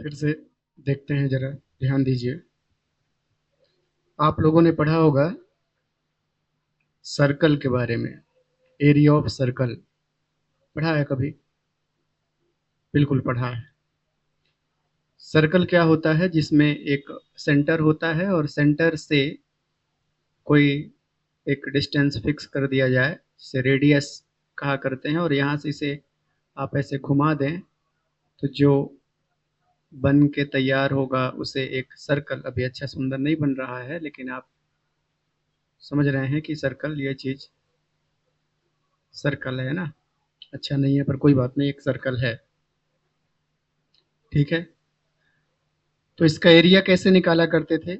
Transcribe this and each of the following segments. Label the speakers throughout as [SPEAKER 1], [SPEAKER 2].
[SPEAKER 1] फिर से देखते हैं, जरा ध्यान दीजिए। आप लोगों ने पढ़ा होगा सर्कल के बारे में, एरिया ऑफ सर्कल। पढ़ा है कभी? बिल्कुल पढ़ा है। सर्कल क्या होता है? जिसमें एक सेंटर होता है और सेंटर से कोई एक डिस्टेंस फिक्स कर दिया जाए, जिसे रेडियस कहा करते हैं, और यहाँ से इसे आप ऐसे घुमा दें तो जो बन के तैयार होगा उसे एक सर्कल। अभी अच्छा सुंदर नहीं बन रहा है, लेकिन आप समझ रहे हैं कि सर्कल, ये चीज सर्कल है ना। अच्छा नहीं है पर कोई बात नहीं, एक सर्कल है। ठीक है। तो इसका एरिया कैसे निकाला करते थे?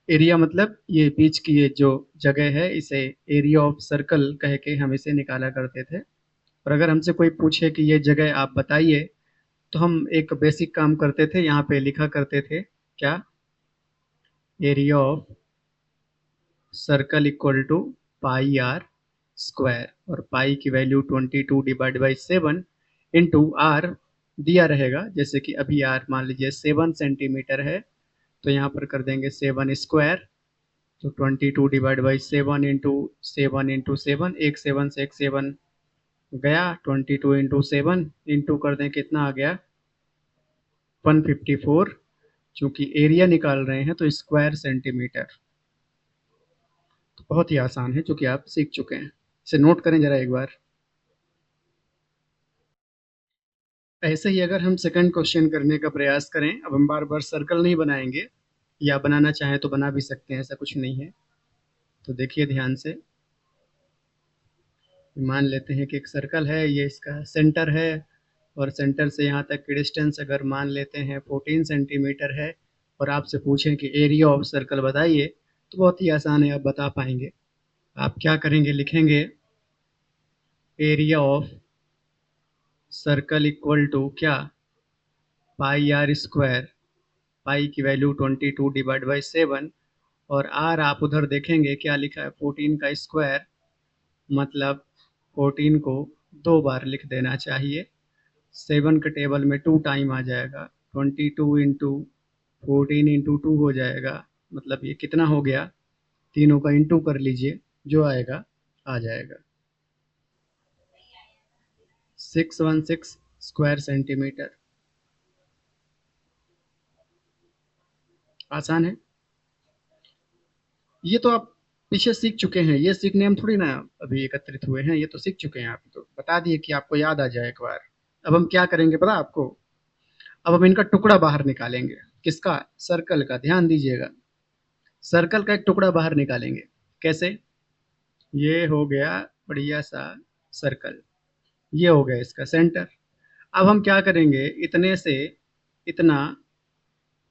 [SPEAKER 1] एरिया मतलब ये बीच की ये जो जगह है, इसे एरिया ऑफ सर्कल कह के हम इसे निकाला करते थे। और अगर हमसे कोई पूछे कि ये जगह आप बताइए, तो हम एक बेसिक काम करते थे, यहाँ पे लिखा करते थे क्या? Area of circle equal to pi are square. और पाई की वैल्यू 22/7 इंटू आर दिया रहेगा। जैसे कि अभी आर मान लीजिए 7 सेंटीमीटर है, तो यहाँ पर कर देंगे 7 स्क्वायर। तो 22/7 इंटू सेवन, एक सेवन से एक सेवन गया, 22 इंटू 7 इंटू कर दें, कितना आ गया? 154। चूंकि एरिया निकाल रहे हैं तो स्क्वायर सेंटीमीटर। तो बहुत ही आसान है, चूंकि आप सीख चुके हैं। इसे नोट करें जरा एक बार। ऐसे ही अगर हम सेकंड क्वेश्चन करने का प्रयास करें, अब हम बार बार सर्कल नहीं बनाएंगे, या बनाना चाहें तो बना भी सकते हैं, ऐसा कुछ नहीं है। तो देखिए ध्यान से। मान लेते हैं कि एक सर्कल है, ये इसका सेंटर है, और सेंटर से यहाँ तक की डिस्टेंस अगर मान लेते हैं 14 सेंटीमीटर है, और आपसे पूछें कि एरिया ऑफ सर्कल बताइए, तो बहुत ही आसान है, आप बता पाएंगे। आप क्या करेंगे? लिखेंगे area of circle equal to क्या? Pi are square. पाई की वैल्यू 22/7, और आर आप उधर देखेंगे क्या लिखा है? 14 का स्क्वायर, मतलब 14 को 2 बार लिख देना चाहिए। 7 के टेबल में 2 टाइम आ जाएगा, 22 इंटू 14 इंटू 2 हो जाएगा। मतलब ये कितना हो गया? तीनों का इंटू कर लीजिए, जो आएगा आ जाएगा 616 स्क्वायर सेंटीमीटर। आसान है। ये तो आप पीछे सीख चुके हैं, ये सीखने हम थोड़ी ना अभी एकत्रित हुए हैं, ये तो सीख चुके हैं। आप तो बता दिए कि आपको याद आ जाए एक बार। अब हम क्या करेंगे पता आपको? अब हम इनका टुकड़ा बाहर निकालेंगे। किसका? सर्कल का। ध्यान दीजिएगा, सर्कल का एक टुकड़ा बाहर निकालेंगे। कैसे? ये हो गया बढ़िया सा सर्कल, ये हो गया इसका सेंटर। अब हम क्या करेंगे? इतने से इतना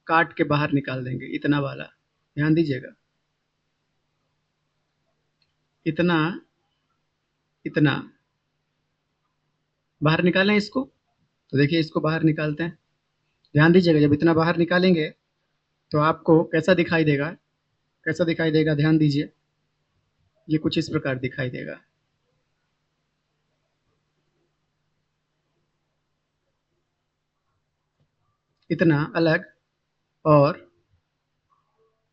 [SPEAKER 1] काट के बाहर निकाल देंगे, इतना वाला। ध्यान दीजिएगा, इतना, इतना बाहर निकालें इसको। तो देखिए इसको बाहर निकालते हैं। ध्यान दीजिएगा, जब इतना बाहर निकालेंगे तो आपको कैसा दिखाई देगा? कैसा दिखाई देगा? ध्यान दीजिए, ये कुछ इस प्रकार दिखाई देगा। इतना अलग, और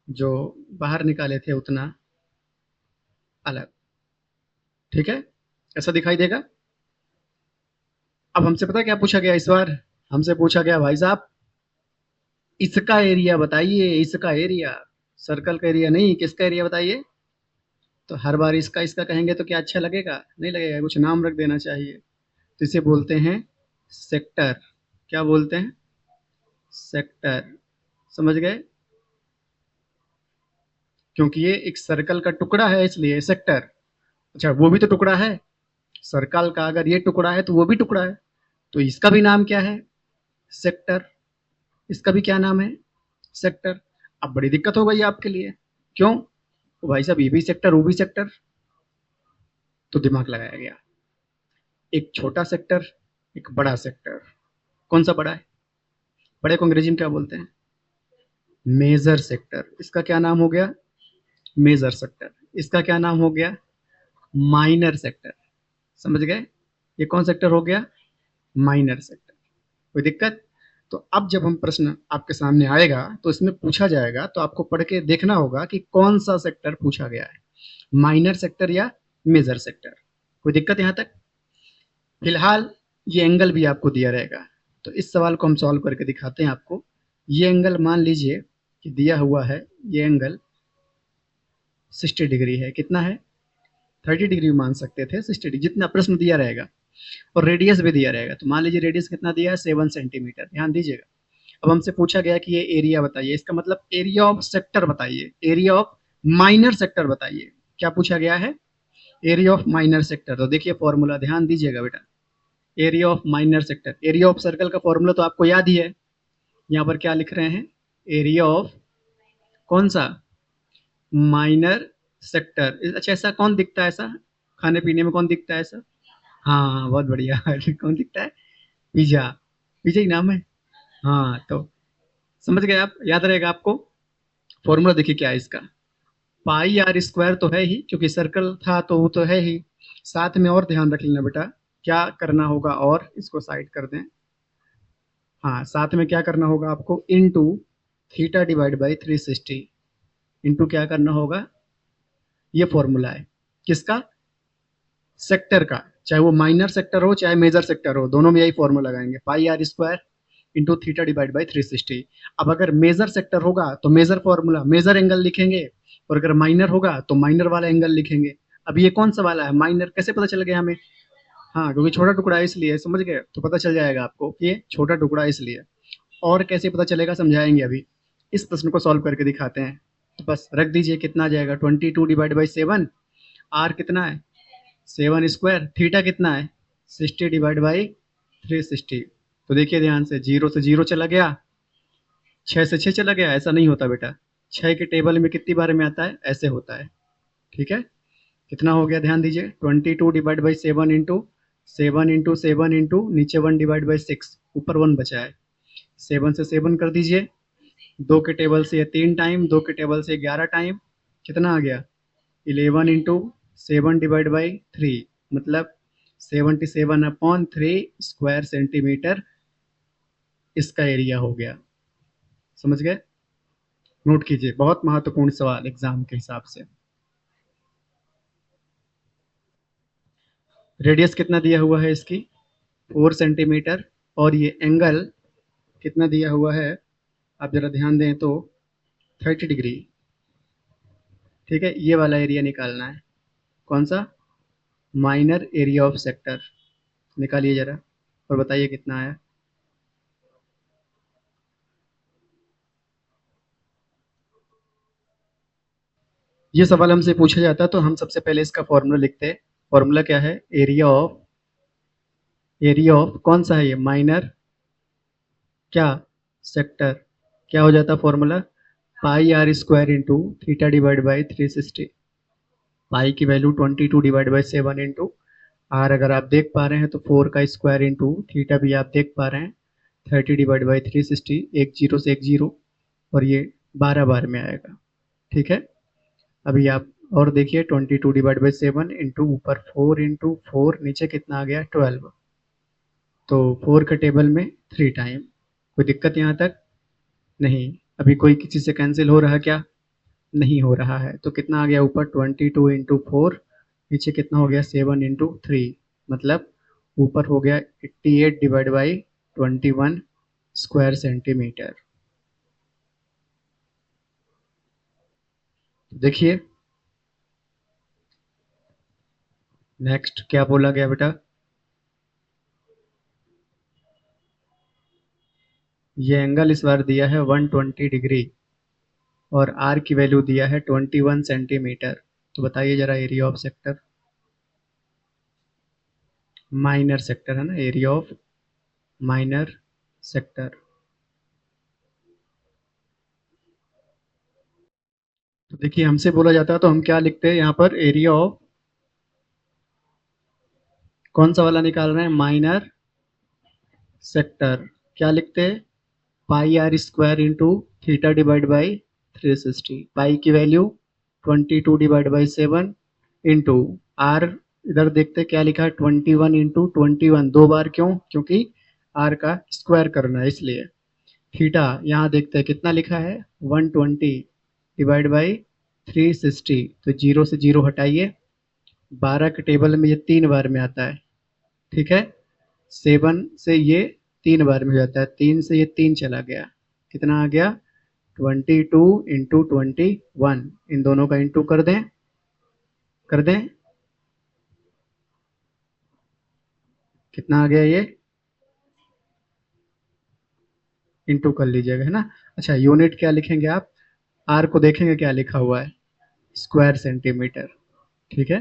[SPEAKER 1] जो बाहर निकाले थे उतना अलग। ठीक है, ऐसा दिखाई देगा। अब हमसे पता क्या पूछा गया इस बार? हमसे पूछा गया, भाई साहब इसका एरिया बताइए, इसका एरिया। सर्कल का एरिया नहीं, किसका एरिया बताइए। तो हर बार इसका इसका कहेंगे तो क्या अच्छा लगेगा? नहीं लगेगा, कुछ नाम रख देना चाहिए। तो इसे बोलते हैं सेक्टर। क्या बोलते हैं? सेक्टर। समझ गए? क्योंकि ये एक सर्कल का टुकड़ा है, इसलिए सेक्टर। अच्छा, वो भी तो टुकड़ा है सर्कल का। अगर ये टुकड़ा है तो वो भी टुकड़ा है, तो इसका भी नाम क्या है? सेक्टर। इसका भी क्या नाम है? सेक्टर। अब बड़ी दिक्कत हो गई आपके लिए। क्यों? तो भाई साहब ये भी सेक्टर, वो भी सेक्टर। तो दिमाग लगाया गया, एक छोटा सेक्टर, एक बड़ा सेक्टर। कौन सा बड़ा है? बड़े को अंग्रेजी में क्या बोलते हैं? Major sector. इसका क्या नाम हो गया? Major sector. इसका क्या नाम हो गया? Minor sector. समझ गए? ये कौन सेक्टर हो गया? Minor sector. कोई दिक्कत? तो अब जब हम प्रश्न आपके सामने आएगा तो इसमें पूछा जाएगा, तो आपको पढ़ के देखना होगा कि कौन सा सेक्टर पूछा गया है, माइनर सेक्टर या मेजर सेक्टर। कोई दिक्कत यहाँ तक? फिलहाल ये एंगल भी आपको दिया रहेगा, तो इस सवाल को हम सॉल्व करके दिखाते हैं आपको। ये एंगल मान लीजिए कि दिया हुआ है, ये एंगल 60 डिग्री है। कितना है? 30 डिग्री मान सकते थे, 60 डिग्री जितना प्रश्न दिया रहेगा, और रेडियस भी दिया रहेगा। तो मान लीजिए रेडियस कितना दिया है? 7 सेंटीमीटर। ध्यान दीजिएगा। अब हमसे पूछा गया कि ये एरिया बताइए, इसका मतलब एरिया ऑफ सेक्टर बताइए, एरिया ऑफ माइनर सेक्टर बताइए। क्या पूछा गया है? Area of minor sector. तो देखिए फॉर्मूला, ध्यान दीजिएगा बेटा। Area of minor sector, area of circle का फॉर्मूला तो आपको याद ही है। यहाँ पर क्या लिख रहे हैं? एरिया ऑफ कौन सा? Minor sector. अच्छा, ऐसा कौन दिखता है? ऐसा खाने पीने में कौन दिखता है ऐसा? हाँ, बहुत बढ़िया। कौन दिखता है? पिज्जा। पिज्जा ही नाम है। हाँ, तो समझ गए आप, याद रहेगा आपको। फॉर्मूला देखिए क्या है इसका। पाई आर स्क्वायर तो है ही, क्योंकि सर्कल था तो वो तो है ही। साथ में और ध्यान रख लेना बेटा, क्या करना होगा, और इसको साइड कर दें। हाँ, साथ में क्या करना होगा आपको? Into theta divide by 360। Into क्या करना होगा? ये फॉर्मूला है किसका? सेक्टर का। चाहे वो माइनर सेक्टर हो चाहे मेजर सेक्टर हो, दोनों में यही फॉर्मूला लगाएंगे, pi are square into theta divide by 360। अब अगर मेजर सेक्टर होगा तो मेजर फॉर्मूला, मेजर एंगल लिखेंगे, और अगर माइनर होगा तो माइनर वाला एंगल लिखेंगे। अब ये कौन सा वाला है? माइनर। कैसे पता चल गया हमें? हाँ, क्योंकि छोटा टुकड़ा है इसलिए, समझ गए? तो पता चल जाएगा आपको कि ये छोटा टुकड़ा है इसलिए। और कैसे पता चलेगा समझाएंगे अभी। इस प्रश्न को सॉल्व करके दिखाते हैं। तो बस रख दीजिए, कितना आ जाएगा? 22 डिवाइड बाई 7। आर कितना है? 7 स्क्वायर। थीटा कितना है? 60 डिवाइड बाई 360। तो देखिए ध्यान से, 0 से 0 चला गया, 6 से 6 चला गया। ऐसा नहीं होता बेटा। 6 के टेबल में कितनी बार में आता है? ऐसे होता है। ठीक है, कितना हो गया? ध्यान दीजिए, 22 डिवाइड बाई 7 इंटू 7 इंटू नीचे 1 डिवाइड बाई 6, ऊपर 1 बचा है। 7 से 7 कर दीजिए, 2 के टेबल से 3 टाइम, 2 के टेबल से 11 टाइम। कितना आ गया? 11 इंटू 7 डिवाइड बाई 3, मतलब 77/3 स्क्वायर सेंटीमीटर इसका एरिया हो गया। समझ गए? नोट कीजिए, बहुत महत्वपूर्ण सवाल एग्जाम के हिसाब से। रेडियस कितना दिया हुआ है इसकी? 4 सेंटीमीटर। और ये एंगल कितना दिया हुआ है? आप जरा ध्यान दें तो 30 डिग्री। ठीक है, ये वाला एरिया निकालना है। कौन सा? Minor area of sector. निकालिए जरा और बताइए कितना आया। ये सवाल हमसे पूछा जाता तो हम सबसे पहले इसका फॉर्मूला लिखते हैं। फॉर्मूला क्या है? एरिया ऑफ कौन सा है ये? माइनर क्या? सेक्टर। क्या हो जाता formula? Pi are square into theta divide by 360। Pi की value 22 divide by 7 into r, अगर आप देख पा रहे हैं तो 4 का स्क्वायर इंटू थीटा भी आप देख पा रहे हैं 30 डिवाइड बाई 360। एक जीरो से एक जीरो, और ये 12 बार में आएगा। ठीक है, अभी आप और देखिए, 22 डिवाइड बाई 7 इंटू ऊपर 4 इंटू 4, नीचे कितना आ गया? 12। तो 4 के टेबल में 3 टाइम। कोई दिक्कत यहाँ तक? नहीं। अभी कोई किसी से कैंसिल हो रहा है क्या? नहीं हो रहा है। तो कितना आ गया ऊपर? 22 इंटू 4, नीचे कितना हो गया? 7 इंटू 3, मतलब ऊपर हो गया 88 डिवाइड बाई 21 स्क्वायर सेंटीमीटर। देखिए नेक्स्ट क्या बोला गया बेटा? ये एंगल इस बार दिया है 120 डिग्री, और आर की वैल्यू दिया है 21 सेंटीमीटर। तो बताइए जरा, area of sector, minor sector है ना, एरिया ऑफ माइनर सेक्टर। तो देखिए हमसे बोला जाता है तो हम क्या लिखते हैं यहाँ पर? एरिया ऑफ कौन सा वाला निकाल रहे हैं? Minor sector. क्या लिखते हैं? Pi are square into theta divide by 360। Pi की value 22 divide by 7 into r, इधर देखते क्या लिखा है? 21 इंटू 21, 2 बार। क्यों? क्योंकि आर का स्क्वायर करना है इसलिए। थीटा यहाँ देखते हैं कितना लिखा है 120 डिवाइड बाई 360, तो जीरो से जीरो हटाइए, 12 के टेबल में ये 3 बार में आता है, ठीक है। 7 से ये 3 बार में हो जाता है, 3 से ये 3 चला गया, कितना आ गया 22 इंटू 21, इन दोनों का इंटू कर दें, कर दें, कितना आ गया ये, इंटू कर लीजिएगा, है ना। अच्छा, यूनिट क्या लिखेंगे आप, आर को देखेंगे क्या लिखा हुआ है, स्क्वायर सेंटीमीटर, ठीक है।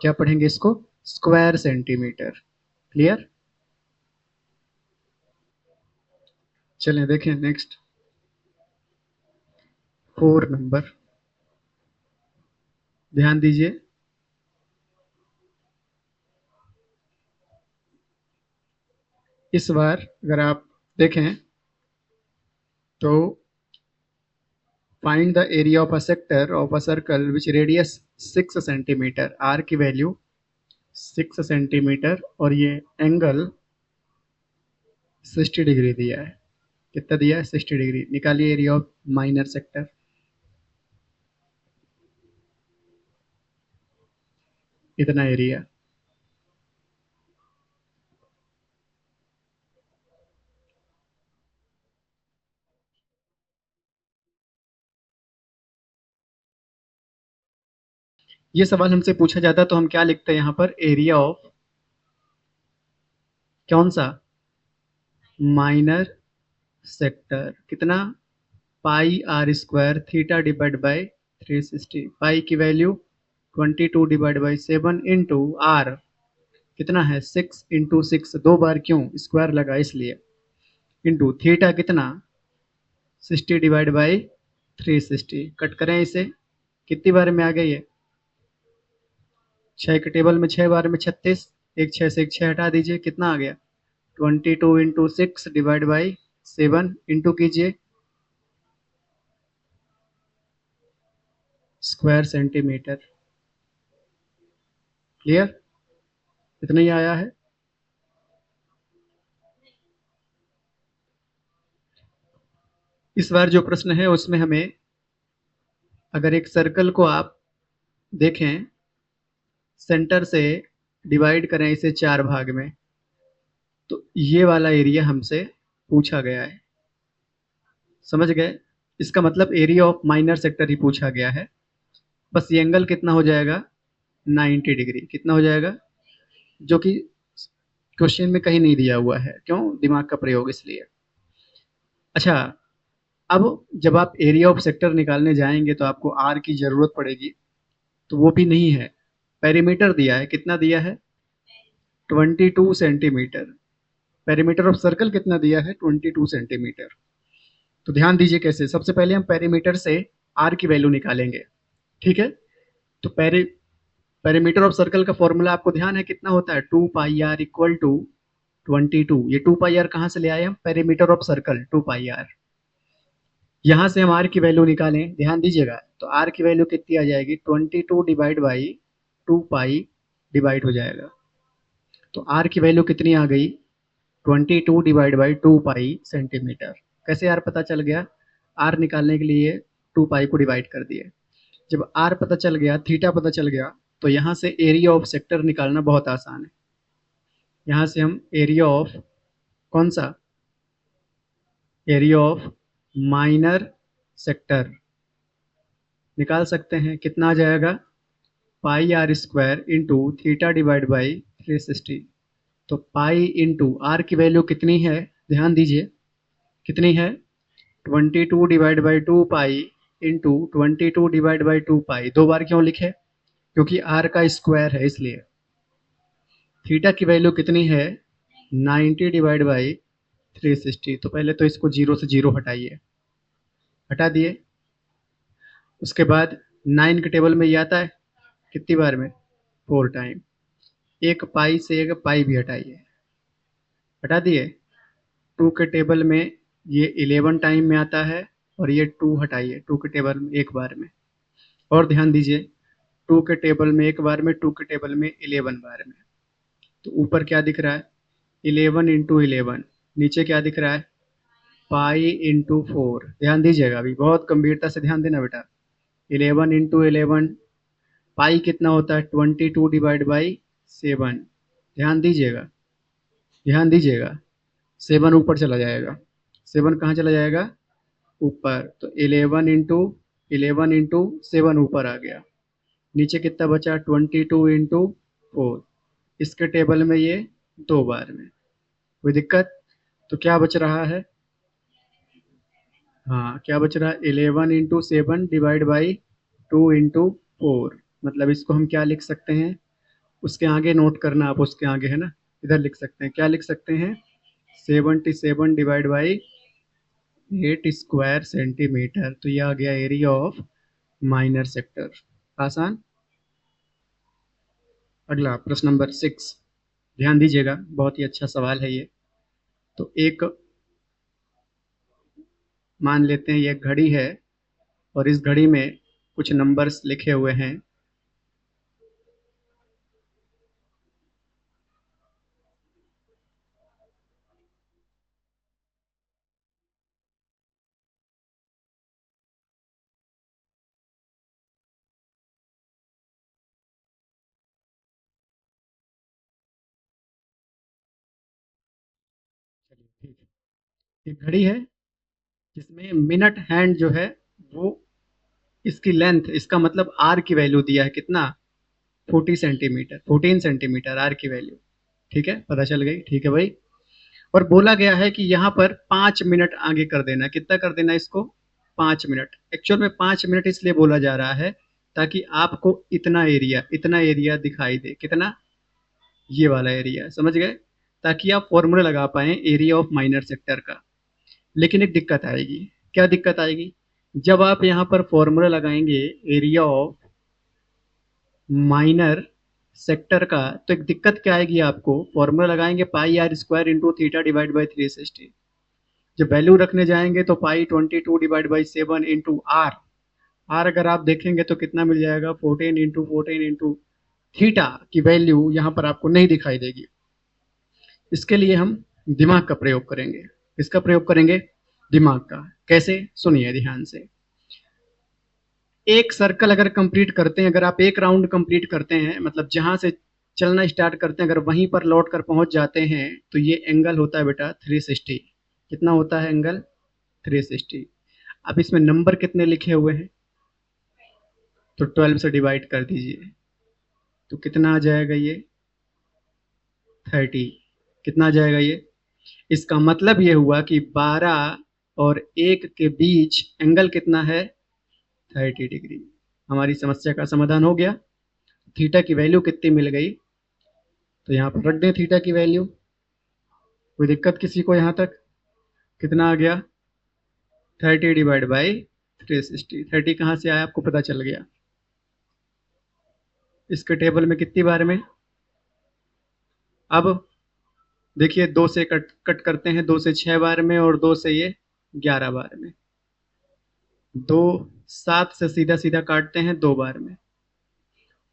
[SPEAKER 1] क्या पढ़ेंगे इसको, स्क्वायर सेंटीमीटर, क्लियर। चलें देखें नेक्स्ट, 4 नंबर, ध्यान दीजिए। इस बार अगर आप देखें तो find the area of a sector of a circle which radius 6 centimetre, r की वैल्यू 6 सेंटीमीटर और ये एंगल 60 डिग्री दिया है, कितना दिया है 60 डिग्री, निकालिए एरिया ऑफ माइनर सेक्टर, इतना एरिया। ये सवाल हमसे पूछा जाता तो हम क्या लिखते हैं यहाँ पर, एरिया ऑफ कौन सा, माइनर सेक्टर, कितना, pi are square theta divide by 360, pi की value 22 divide by 7 into r, कितना है 6 इंटू 6, 2 बार क्यों स्क्वायर लगा इसलिए, इंटू थीटा कितना 60 डिवाइड बाई 360, कट करें इसे, कितनी बार में आ गई है, 6 के टेबल में 6 बार में 36, एक 6 से एक 6 हटा दीजिए, कितना आ गया 22 इंटू 6 डिवाइड बाई 7, इंटू कीजिए स्क्वायर सेंटीमीटर, क्लियर, इतना ही आया है। इस बार जो प्रश्न है उसमें हमें, अगर एक सर्कल को आप देखें, सेंटर से डिवाइड करें इसे 4 भाग में, तो ये वाला एरिया हमसे पूछा गया है, समझ गए, इसका मतलब एरिया ऑफ माइनर सेक्टर ही पूछा गया है। बस ये एंगल कितना हो जाएगा 90 डिग्री, कितना हो जाएगा, जो कि क्वेश्चन में कहीं नहीं दिया हुआ है, क्यों, दिमाग का प्रयोग इसलिए। अच्छा, अब जब आप एरिया ऑफ सेक्टर निकालने जाएंगे तो आपको आर की जरूरत पड़ेगी, तो वो भी नहीं है, पेरीमीटर दिया है, कितना दिया है 22 सेंटीमीटर, पेरीमीटर ऑफ सर्कल कितना दिया है 22 सेंटीमीटर। तो ध्यान दीजिए कैसे, सबसे पहले हम पेरीमीटर से आर की वैल्यू निकालेंगे, ठीक है। तो पेरीमीटर ऑफ सर्कल का फॉर्मूला आपको ध्यान है कितना होता है, 2 पाई आर इक्वल टू 22, ये 2 पाई आर कहाँ से ले आए हम, perimeter of circle 2 pi r, यहाँ से हम आर की वैल्यू निकालें, ध्यान दीजिएगा, तो आर की वैल्यू कितनी आ जाएगी 22 डिवाइड बाई 2 पाई डिवाइड हो जाएगा, तो आर की वैल्यू कितनी आ गई 22 डिवाइड बाई 2 पाई सेंटीमीटर। कैसे आर पता चल गया, आर निकालने के लिए 2 पाई को डिवाइड कर दिए, जब आर पता चल गया, थीटा पता चल गया, तो यहाँ से एरिया ऑफ सेक्टर निकालना बहुत आसान है। यहाँ से हम एरिया ऑफ कौन सा, एरिया ऑफ माइनर सेक्टर निकाल सकते हैं, कितना आ जाएगा pi are square into theta divide by 360, तो पाई इंटू आर की वैल्यू कितनी है, ध्यान दीजिए कितनी है 22 divide by 2 pi into 22 divide by 2 pi, 2 बार क्यों लिखे, क्योंकि आर का स्क्वायर है इसलिए। थीटा की वैल्यू कितनी है 90 डिवाइड बाई 360, तो पहले तो इसको जीरो से जीरो हटाइए, हटा दिए, उसके बाद 9 के टेबल में ये आता है कितनी बार में 4 टाइम, एक पाई से एक पाई भी हटाइए, हटा दिए, 2 के टेबल में ये 11 टाइम में आता है, और ये 2 हटाइए 2 के टेबल में एक बार में, और ध्यान दीजिए 2 के टेबल में एक बार में, 2 के टेबल में 11 बार में, तो ऊपर क्या दिख रहा है 11 इंटू 11, नीचे क्या दिख रहा है पाई इंटू 4। ध्यान दीजिएगा, अभी बहुत गंभीरता से ध्यान देना बेटा। 11 इंटू 11, पाई कितना होता है 22 डिवाइड बाई 7। ध्यान दीजिएगा, ध्यान दीजिएगा, 7 ऊपर चला जाएगा। 7 कहाँ चला जाएगा? ऊपर। तो 11 इंटू 7 ऊपर आ गया। नीचे कितना बचा? 22 इंटू 4। इसके टेबल में ये 2 बार में। कोई दिक्कत? तो क्या बच रहा है? हाँ, क्या बच रहा है? 11 इंटू 7 डिवाइड बाई 2 इंटू 4। मतलब इसको हम क्या लिख सकते हैं? उसके आगे नोट करना आप, उसके आगे है ना, इधर लिख सकते हैं। क्या लिख सकते हैं? 77 डिवाइड बाई 8 स्क्वायर सेंटीमीटर। तो ये आ गया एरिया ऑफ माइनर सेक्टर। आसान। अगला प्रश्न नंबर 6, ध्यान दीजिएगा, बहुत ही अच्छा सवाल है ये। तो एक, मान लेते हैं ये एक घड़ी है और इस घड़ी में कुछ नंबर्स लिखे हुए हैं। चलिए ठीक है, एक घड़ी है जिसमें मिनट हैंड जो है वो, इसकी लेंथ, इसका मतलब आर की वैल्यू दिया है कितना? 40 सेंटीमीटर, 14 सेंटीमीटर आर की वैल्यू। ठीक है, पता चल गई। ठीक है भाई। और बोला गया है कि यहाँ पर 5 मिनट आगे कर देना। कितना कर देना इसको? 5 मिनट। एक्चुअल में 5 मिनट इसलिए बोला जा रहा है ताकि आपको इतना एरिया दिखाई दे। कितना? ये वाला एरिया, समझ गए? ताकि आप फॉर्मूला लगा पाए एरिया ऑफ माइनर सेक्टर का। लेकिन एक दिक्कत आएगी। क्या दिक्कत आएगी? जब आप यहाँ पर फॉर्मूला लगाएंगे एरिया ऑफ माइनर सेक्टर का, तो एक दिक्कत क्या आएगी आपको? फॉर्मूला लगाएंगे pi are square into theta divide by 360। जब वैल्यू रखने जाएंगे तो pi 22 divide by 7 into r. R अगर आप देखेंगे तो कितना मिल जाएगा? 14 इंटू थीटा की वैल्यू यहाँ पर आपको नहीं दिखाई देगी। इसके लिए हम दिमाग का प्रयोग करेंगे। किसका प्रयोग करेंगे? दिमाग का। कैसे? सुनिए ध्यान से। एक सर्कल अगर कंप्लीट करते हैं, अगर आप एक राउंड कंप्लीट करते हैं, मतलब जहां से चलना स्टार्ट करते हैं, अगर वहीं पर लौट कर पहुंच जाते हैं, तो ये एंगल होता है बेटा 360। कितना होता है एंगल? 360। अब इसमें नंबर कितने लिखे हुए हैं? तो 12 से डिवाइड कर दीजिए, तो कितना आ जाएगा ये? 30। कितना आ जाएगा ये? इसका मतलब ये हुआ कि 12 और 1 के बीच एंगल कितना है? 30 डिग्री। हमारी समस्या का समाधान हो गया। थीटा की वैल्यू कितनी मिल गई? तो यहाँ पर रख दें थीटा की वैल्यू। कोई दिक्कत किसी को यहाँ तक? कितना आ गया? 30 डिवाइड बाई 360। 30 कहाँ से आया आपको पता चल गया। इसके टेबल में कितनी बार में? अब देखिए, 2 से कट कट करते हैं, 2 से 6 बार में, और 2 से ये 11 बार में। 2 7 से सीधा सीधा काटते हैं 2 बार में,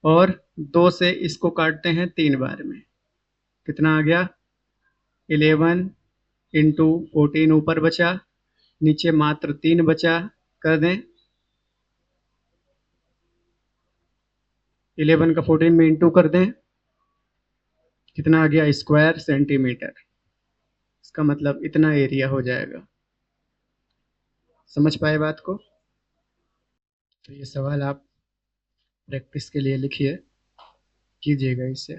[SPEAKER 1] और 2 से इसको काटते हैं 3 बार में। कितना आ गया? 11 इंटू 14 ऊपर बचा, नीचे मात्र 3 बचा। कर दें, 11 का 14 में इंटू कर दें, कितना आ गया? Square centimetre. इसका मतलब इतना एरिया हो जाएगा। समझ पाए बात को? तो ये सवाल आप प्रैक्टिस के लिए लिखिए, कीजिएगा इसे।